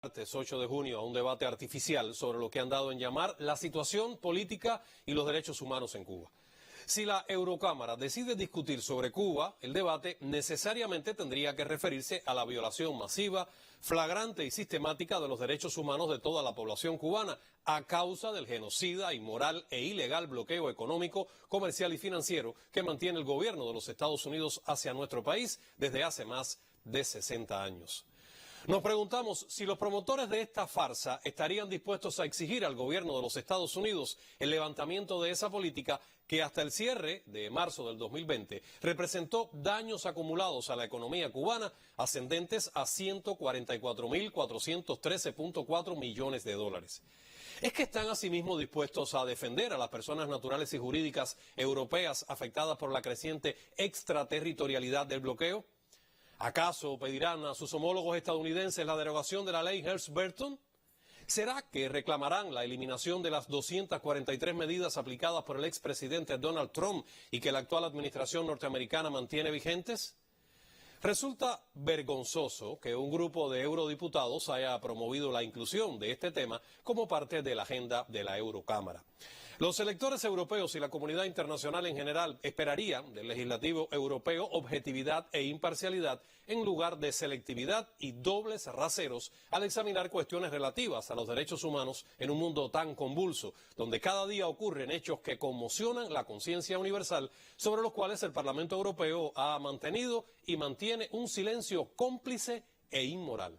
Martes 8 de junio a un debate artificial sobre lo que han dado en llamar la situación política y los derechos humanos en Cuba. Si la Eurocámara decide discutir sobre Cuba, el debate necesariamente tendría que referirse a la violación masiva, flagrante y sistemática de los derechos humanos de toda la población cubana a causa del genocida, inmoral e ilegal bloqueo económico, comercial y financiero que mantiene el gobierno de los Estados Unidos hacia nuestro país desde hace más de 60 años. Nos preguntamos si los promotores de esta farsa estarían dispuestos a exigir al gobierno de los Estados Unidos el levantamiento de esa política que hasta el cierre de marzo del 2020 representó daños acumulados a la economía cubana ascendentes a 144.413.4 millones de dólares. ¿Es que están asimismo dispuestos a defender a las personas naturales y jurídicas europeas afectadas por la creciente extraterritorialidad del bloqueo? ¿Acaso pedirán a sus homólogos estadounidenses la derogación de la ley Helms-Burton? ¿Será que reclamarán la eliminación de las 243 medidas aplicadas por el expresidente Donald Trump y que la actual administración norteamericana mantiene vigentes? Resulta vergonzoso que un grupo de eurodiputados haya promovido la inclusión de este tema como parte de la agenda de la Eurocámara. Los electores europeos y la comunidad internacional en general esperarían del legislativo europeo objetividad e imparcialidad en lugar de selectividad y dobles raseros al examinar cuestiones relativas a los derechos humanos en un mundo tan convulso, donde cada día ocurren hechos que conmocionan la conciencia universal sobre los cuales el Parlamento Europeo ha mantenido y mantiene un silencio cómplice e inmoral.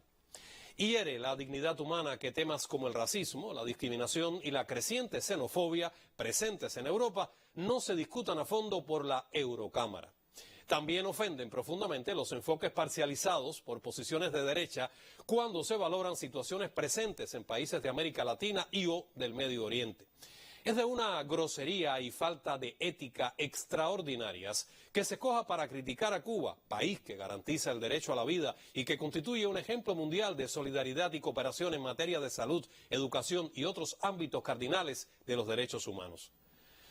Hiere la dignidad humana que temas como el racismo, la discriminación y la creciente xenofobia presentes en Europa no se discutan a fondo por la Eurocámara. También ofenden profundamente los enfoques parcializados por posiciones de derecha cuando se valoran situaciones presentes en países de América Latina y o del Medio Oriente. Es de una grosería y falta de ética extraordinarias que se coja para criticar a Cuba, país que garantiza el derecho a la vida y que constituye un ejemplo mundial de solidaridad y cooperación en materia de salud, educación y otros ámbitos cardinales de los derechos humanos.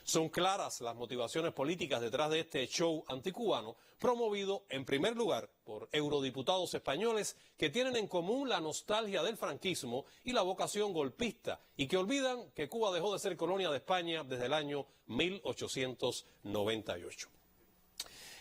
Son claras las motivaciones políticas detrás de este show anticubano, promovido en primer lugar por eurodiputados españoles que tienen en común la nostalgia del franquismo y la vocación golpista y que olvidan que Cuba dejó de ser colonia de España desde el año 1898.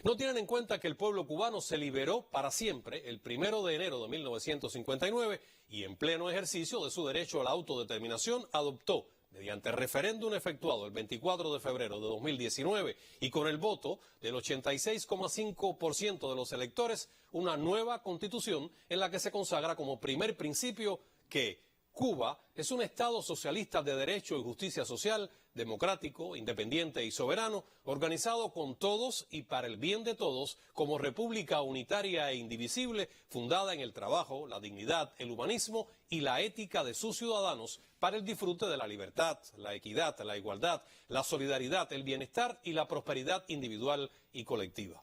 No tienen en cuenta que el pueblo cubano se liberó para siempre el 1 de enero de 1959 y en pleno ejercicio de su derecho a la autodeterminación adoptó, mediante referéndum efectuado el 24 de febrero de 2019 y con el voto del 86,5% de los electores, una nueva constitución en la que se consagra como primer principio que Cuba es un Estado socialista de derecho y justicia social, democrático, independiente y soberano, organizado con todos y para el bien de todos, como república unitaria e indivisible, fundada en el trabajo, la dignidad, el humanismo y la ética de sus ciudadanos para el disfrute de la libertad, la equidad, la igualdad, la solidaridad, el bienestar y la prosperidad individual y colectiva.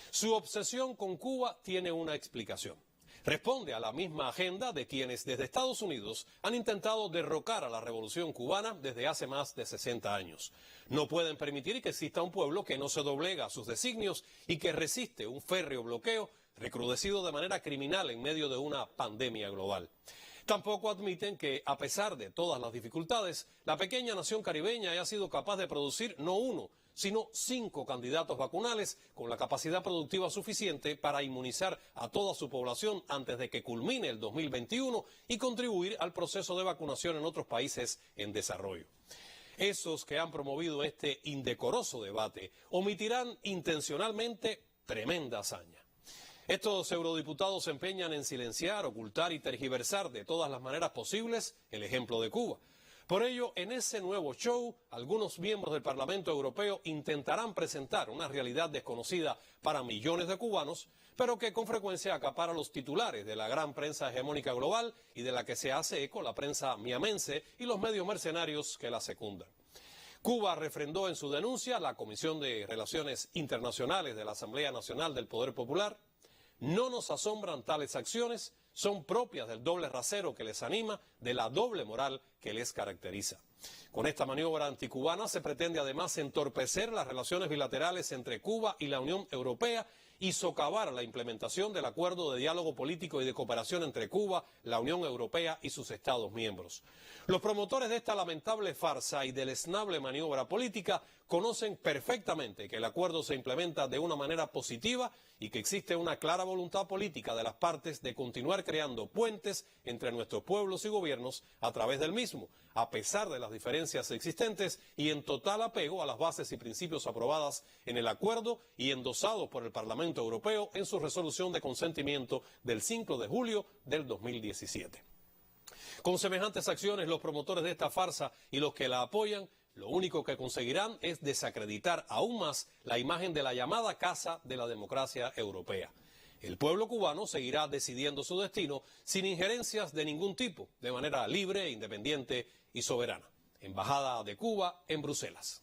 Su obsesión con Cuba tiene una explicación. Responde a la misma agenda de quienes desde Estados Unidos han intentado derrocar a la revolución cubana desde hace más de 60 años. No pueden permitir que exista un pueblo que no se doblega a sus designios y que resiste un férreo bloqueo recrudecido de manera criminal en medio de una pandemia global. Tampoco admiten que, a pesar de todas las dificultades, la pequeña nación caribeña haya sido capaz de producir no uno, sino 5 candidatos vacunales con la capacidad productiva suficiente para inmunizar a toda su población antes de que culmine el 2021 y contribuir al proceso de vacunación en otros países en desarrollo. Esos que han promovido este indecoroso debate omitirán intencionalmente tremenda hazaña. Estos eurodiputados se empeñan en silenciar, ocultar y tergiversar de todas las maneras posibles el ejemplo de Cuba. Por ello, en ese nuevo show, algunos miembros del Parlamento Europeo intentarán presentar una realidad desconocida para millones de cubanos, pero que con frecuencia acapara los titulares de la gran prensa hegemónica global y de la que se hace eco la prensa miamense y los medios mercenarios que la secundan. Cuba refrendó en su denuncia la Comisión de Relaciones Internacionales de la Asamblea Nacional del Poder Popular. No nos asombran tales acciones, son propias del doble rasero que les anima, de la doble moral que les caracteriza. Con esta maniobra anticubana se pretende además entorpecer las relaciones bilaterales entre Cuba y la Unión Europea y socavar la implementación del acuerdo de diálogo político y de cooperación entre Cuba, la Unión Europea y sus Estados miembros. Los promotores de esta lamentable farsa y deleznable maniobra política conocen perfectamente que el acuerdo se implementa de una manera positiva y que existe una clara voluntad política de las partes de continuar creando puentes entre nuestros pueblos y gobiernos a través del mismo, a pesar de las diferencias existentes y en total apego a las bases y principios aprobadas en el acuerdo y endosados por el Parlamento Europeo en su resolución de consentimiento del 5 de julio del 2017. Con semejantes acciones, los promotores de esta farsa y los que la apoyan, lo único que conseguirán es desacreditar aún más la imagen de la llamada Casa de la Democracia Europea. El pueblo cubano seguirá decidiendo su destino sin injerencias de ningún tipo, de manera libre, independiente y soberana. Embajada de Cuba en Bruselas.